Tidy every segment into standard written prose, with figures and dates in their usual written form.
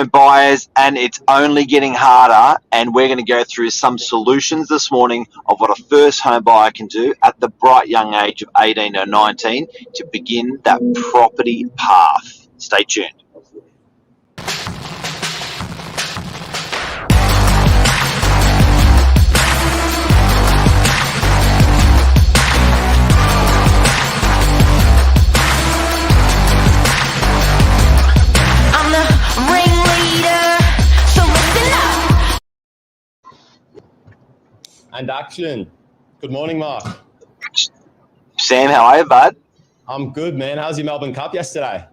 buyers, and it's only getting harder, and we're going to go through some solutions this morning of what a first home buyer can do at the bright young age of 18 or 19 to begin that property path. Stay tuned. And action. Good morning, Mark. Sam, how are you, bud? I'm good, man. How's your Melbourne Cup yesterday?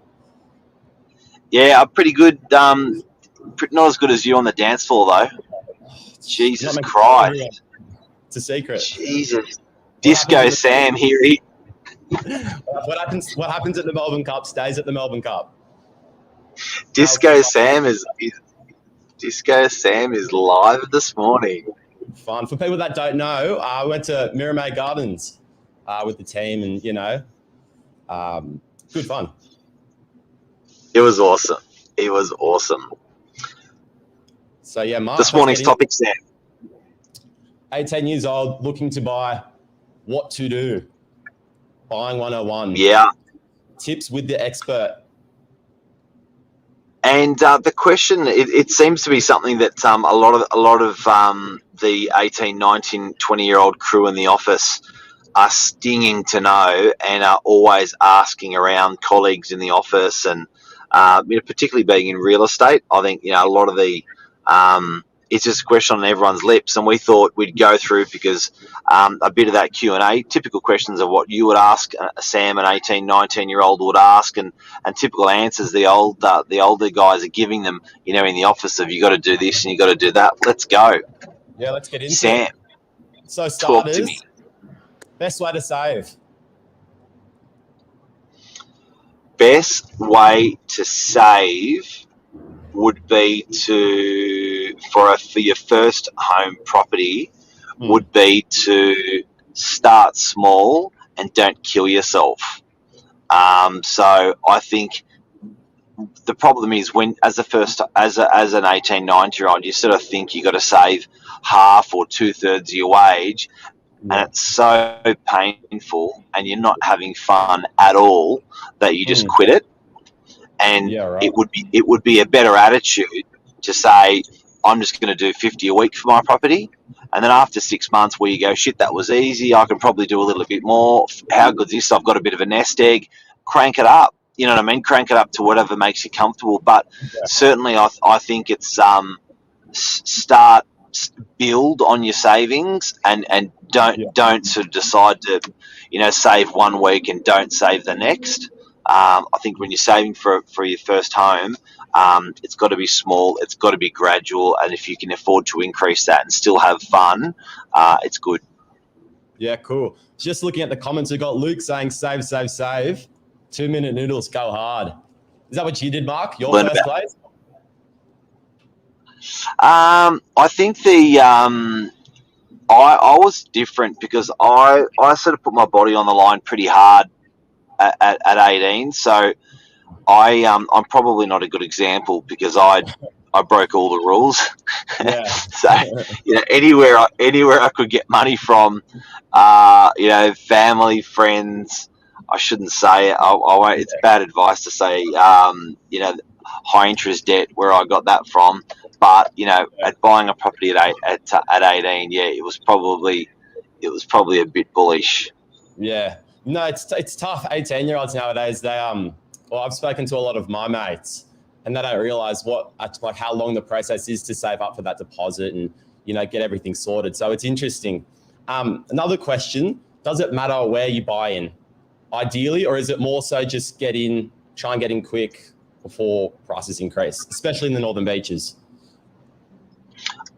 Yeah, I'm pretty good. Not as good as you on the dance floor, though. Jesus Christ. It's a secret. Jesus. Disco Sam here. What happens at the Melbourne Cup stays at the Melbourne Cup. Disco Sam is live this morning. Fun. For people that don't know, I went to Miramay Gardens with the team, and good fun. It was awesome. So yeah, Mark. This morning's topic, Sam. 18 years old, looking to buy. What to do? Buying 101. Yeah. Tips with the expert. And the question, it seems to be something that a lot of the 18, 19, 20-year-old crew in the office are stinging to know and are always asking around colleagues in the office, and particularly being in real estate. I think a lot of the it's just a question on everyone's lips, and we thought we'd go through because a bit of that Q&A, typical questions of what you would ask Sam, an 18, 19-year-old would ask, and typical answers the older guys are giving them, in the office of, you got to do this and you got to do that. Let's go. Yeah, let's get into Sam, it. So talk to me. Best way to save. Best way to save would be for your first home property would be to start small and don't kill yourself. So I think the problem is when as an 18, 19-year-old, you sort of think you got to save half or 2/3 of your wage, and it's so painful, and you're not having fun at all that you just quit it. And it would be a better attitude to say, I'm just going to do 50 a week for my property, and then after 6 months where you go, shit, that was easy, I can probably do a little bit more. How good's this? I've got a bit of a nest egg. Crank it up. You know what I mean? Crank it up to whatever makes you comfortable. But certainly I think it's build on your savings, and don't sort of decide to save 1 week and don't save the next. I think when you're saving for your first home, it's got to be small, it's got to be gradual, and if you can afford to increase that and still have fun, it's good. Yeah, cool. Just looking at the comments, we've got Luke saying save, save, save. 2-minute noodles, go hard. Is that what you did, Mark? Your first place? I think I was different because I sort of put my body on the line pretty hard at 18, so I'm probably not a good example because I broke all the rules. Yeah. So anywhere I could get money from, family, friends. I shouldn't say it. I won't. It's bad advice to say. High interest debt, where I got that from. But at buying a property at 18, it was probably a bit bullish. Yeah. No, it's tough. 18-year-olds nowadays, I've spoken to a lot of my mates, and they don't realise how long the process is to save up for that deposit and get everything sorted. So it's interesting. Another question: does it matter where you buy in, ideally, or is it more so just try and get in quick before prices increase, especially in the northern beaches?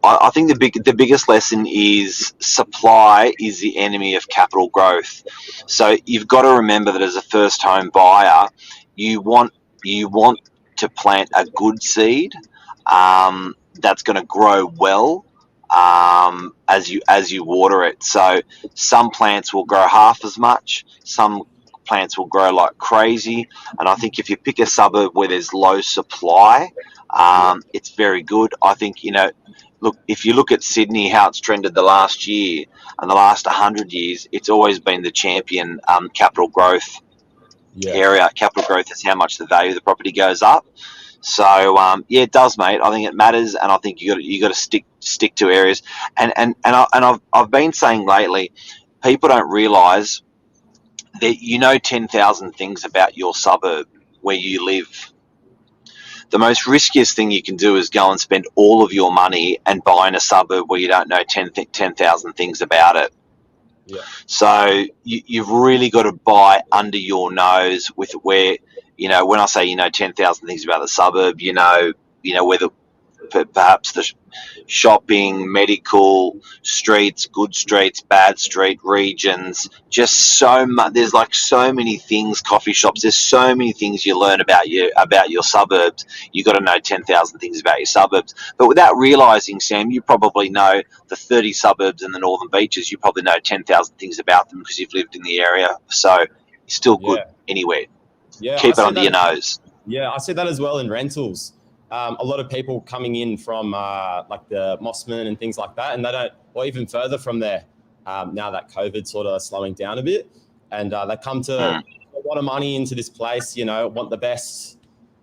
I think the biggest lesson is supply is the enemy of capital growth. So you've got to remember that as a first home buyer, you want to plant a good seed that's going to grow well as you water it. So some plants will grow half as much, some plants will grow like crazy. And I think if you pick a suburb where there's low supply, it's very good. I think, look, if you look at Sydney, how it's trended the last year and the last 100 years, it's always been the champion capital growth area. Capital growth is how much the value of the property goes up. So it does, mate. I think it matters, and I think you got to stick to areas. And I've been saying lately, people don't realise that 10,000 things about your suburb where you live. The most riskiest thing you can do is go and spend all of your money and buy in a suburb where you don't know 10,000 things about it. Yeah. So you've really got to buy under your nose with where, when I say 10,000 things about the suburb, whether perhaps the shopping, medical, streets, good streets, bad street, regions, just so much. There's like so many things, coffee shops. There's so many things you learn about your suburbs. You got to know 10,000 things about your suburbs. But without realising, Sam, you probably know the 30 suburbs in the Northern Beaches. You probably know 10,000 things about them because you've lived in the area. So it's still good anywhere. Yeah, keep it under your nose. Yeah, I see that as well in rentals. A lot of people coming in from like the Mossman and things like that, and they don't, or even further from there, now that COVID's sort of slowing down a bit, and they come to a lot of money into this place, want the best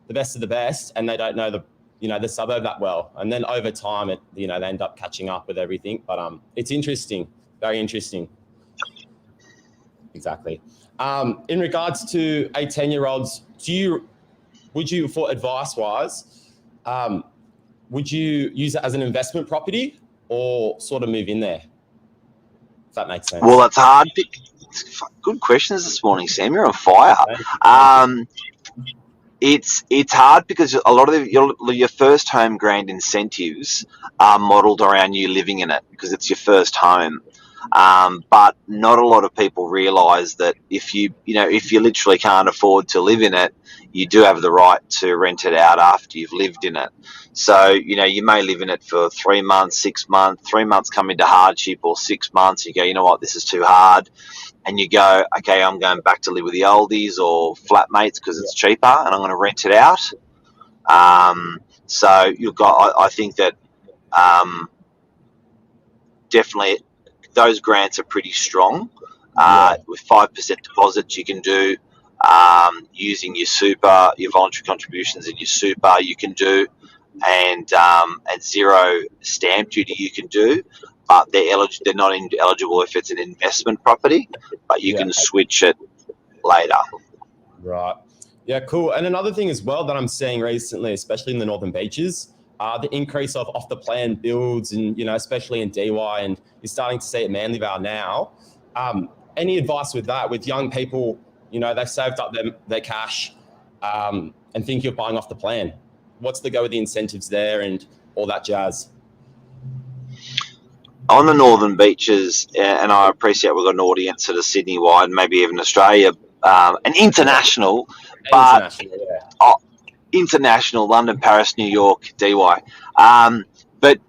of the best, and they don't know the suburb that well. And then over time, they end up catching up with everything. But it's interesting, very interesting. Exactly. In regards to 10-year-olds, would you, for advice-wise, would you use it as an investment property or sort of move in there? If that makes sense. Well, that's hard. Good questions this morning, Sam. You're on fire. It's hard because a lot of your first home grant incentives are modelled around you living in it because it's your first home. But not a lot of people realise that if you literally can't afford to live in it, you do have the right to rent it out after you've lived in it. So, you may live in it for 3 months, 6 months, 3 months come into hardship, or 6 months, you go, you know what, this is too hard. And you go, okay, I'm going back to live with the oldies or flatmates because it's cheaper and I'm going to rent it out. So I think that definitely those grants are pretty strong. With 5% deposits you can do, using your super, your voluntary contributions in your super you can do, and zero stamp duty you can do, but they're not eligible if it's an investment property, but you can switch it later. Right. Yeah, cool. And another thing as well that I'm seeing recently, especially in the Northern Beaches, the increase of off the plan builds, and especially in DY, and you're starting to see it Manly Vale now. Any advice with that, with young people? They've saved up their cash and think you're buying off the plan. What's the go with the incentives there and all that jazz? On the Northern Beaches, and I appreciate we've got an audience that are Sydney-wide, maybe even Australia, and international, but international, London, Paris, New York, DY. But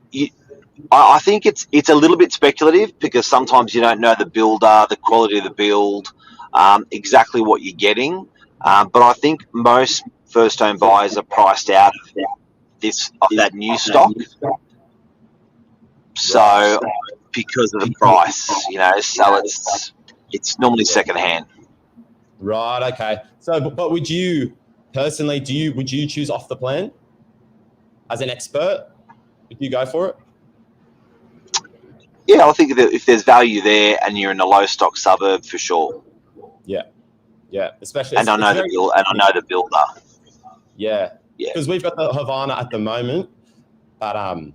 I think it's a little bit speculative because sometimes you don't know the builder, the quality of the build, exactly what you're getting. But I think most first home buyers are priced out of that new stock. So because of the price, so it's normally second hand. Right. Okay. So, but would you personally, would you choose off the plan as an expert? Would you go for it? Yeah, I think that if there's value there and you're in a low stock suburb, for sure. Yeah, especially. And I know the builder. Yeah, because we've got the Havana at the moment, but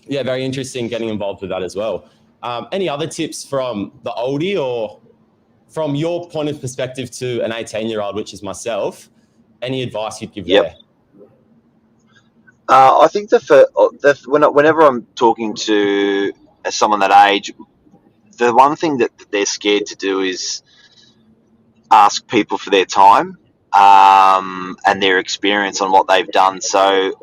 very interesting getting involved with that as well. Any other tips from the oldie, or from your point of perspective to an 18-year-old, which is myself? Any advice you'd give there? I think whenever I'm talking to someone that age, the one thing that they're scared to do is ask people for their time and their experience on what they've done. So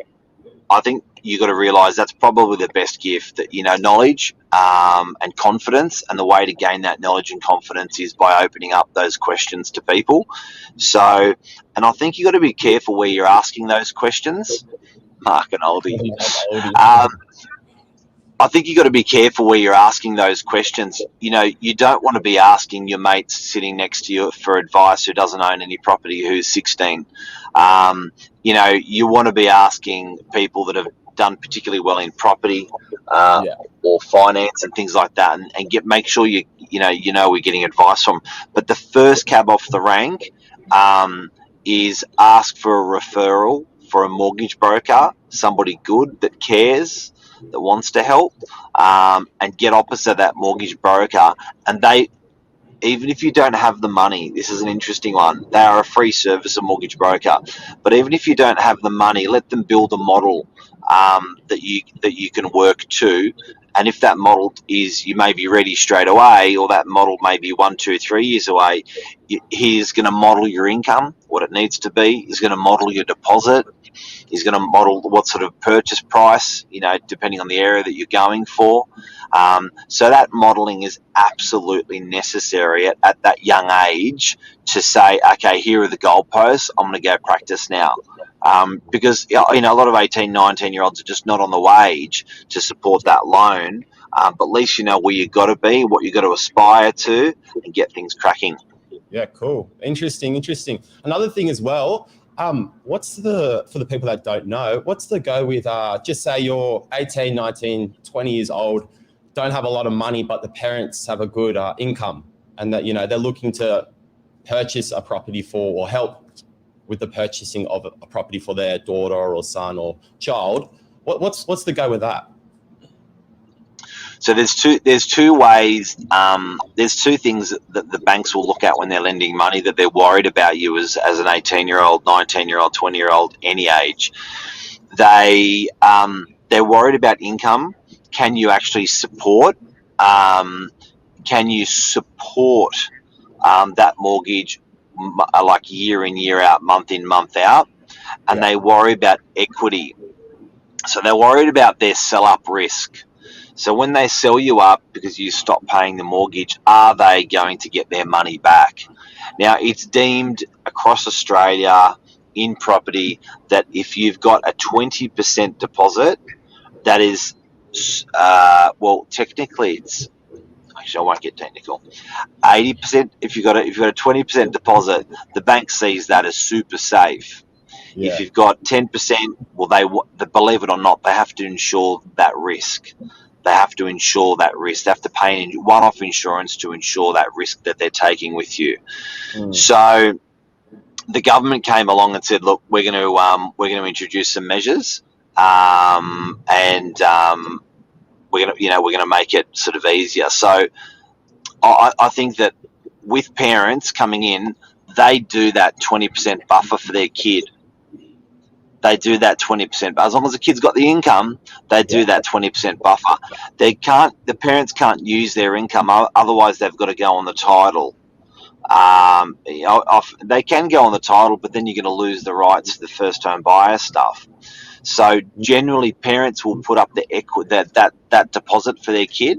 I think you got to realise that's probably the best gift, that knowledge. and confidence. And the way to gain that knowledge and confidence is by opening up those questions to people. So, and I think you got to be careful where you're asking those questions. Mark and Oldie. I think you got to be careful where you're asking those questions. You know, you don't want to be asking your mate sitting next to you for advice who doesn't own any property, who's 16. You know, you want to be asking people that have done particularly well in property or finance and things like that, and make sure you know we're getting advice from. But the first cab off the rank is ask for a referral for a mortgage broker, somebody good that cares, that wants to help, and get opposite that mortgage broker. And they, even if you don't have the money, this is an interesting one. They are a free service, a mortgage broker. But even if you don't have the money, let them build a model that you can work to. And if that model is, you may be ready straight away, or that model may be 1, 2, 3 years away, he's going to model your income, what it needs to be. He's going to model your deposit. He's going to model what sort of purchase price, you know, depending on the area that you're going for. So that modelling is absolutely necessary at that young age to say, okay, here are the goalposts. I'm going to go practice now. Because, you know, a lot of 18, 19-year-olds are just not on the wage to support that loan. But at least you know where you've got to be, what you've got to aspire to, and get things cracking. Yeah, cool. Interesting. Another thing as well, what's for the people that don't know, what's the go with, just say you're 18, 19, 20 years old, don't have a lot of money, but the parents have a good income, and that, you know, they're looking to purchase a property for, or help with the purchasing of a property for their daughter or son or child. What's the go with that? So there's two ways. There's two things that the banks will look at when they're lending money that they're worried about you as an 18-year-old, 19-year-old, 20-year-old, any age. They're worried about income. Can you actually support? Can you support that mortgage like year in, year out, month in, month out? And they worry about equity. So they're worried about their sell-up risk. So when they sell you up because you stop paying the mortgage, are they going to get their money back? Now, it's deemed across Australia in property that if you've got a 20% deposit, that is, well, technically it's, actually I won't get technical, 80%. If you've got a 20% deposit, the bank sees that as super safe. Yeah. If you've got 10%, well, they believe it or not, they have to insure that risk. They have to insure that risk. They have to pay one-off insurance to insure that risk that they're taking with you. So the government came along and said, "Look, we're going to introduce some measures, and we're going to make it sort of easier." So I think that with parents coming in, they do that 20% buffer for their kid. They do that 20%, but as long as the kid's got the income, they do that 20% buffer. The parents can't use their income, otherwise they've got to go on the title. They can go on the title, but then you're going to lose the rights to the first home buyer stuff. So generally, parents will put up the that deposit for their kid.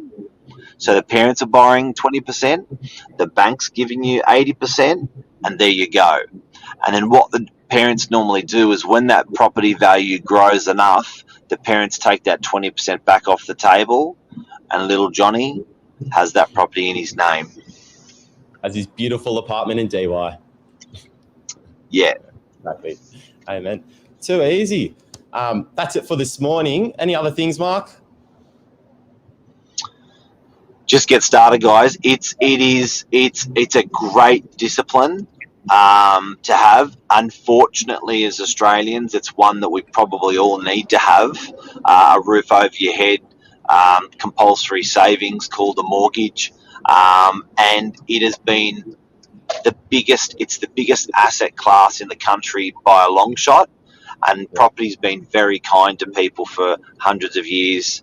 So the parents are borrowing 20%, the bank's giving you 80%, and there you go. And then what the parents normally do is when that property value grows enough, the parents take that 20% back off the table, and little Johnny has that property in his name. Has his beautiful apartment in DY. Yeah. Exactly. Amen. Too easy. That's it for this morning. Any other things, Mark? Just get started, guys. It's a great discipline to have. Unfortunately, as Australians, it's one that we probably all need to have. A roof over your head, compulsory savings called a mortgage, and it has been the biggest asset class in the country by a long shot. And property's been very kind to people for hundreds of years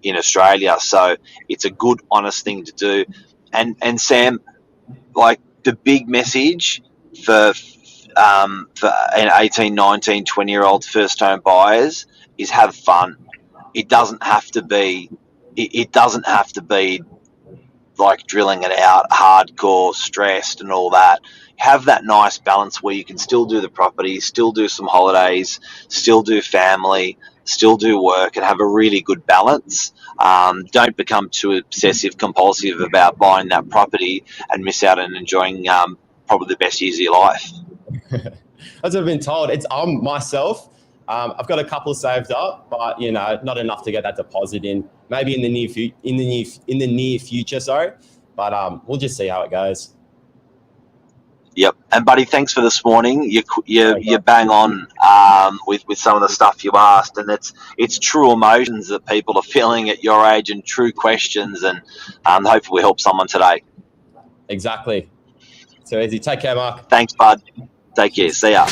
in Australia. So it's a good, honest thing to do. And Sam, like, the big message for 18, 19, 20-year-old first home buyers is have fun. It doesn't have to be it doesn't have to be like drilling it out, hardcore, stressed, and all that. Have that nice balance where you can still do the property, still do some holidays, still do family, still do work, and have a really good balance. Don't become too obsessive compulsive about buying that property and miss out on enjoying probably the best years of your life. As I've been told, it's myself. I've got a couple saved up, but not enough to get that deposit in. Maybe in the near future. Sorry, but we'll just see how it goes. Yep. And buddy, thanks for this morning. You're bang on with some of the stuff you asked, and it's true emotions that people are feeling at your age and true questions, and hopefully we help someone today. Exactly. So easy. Take care, Mark. Thanks, bud. Take care. See ya.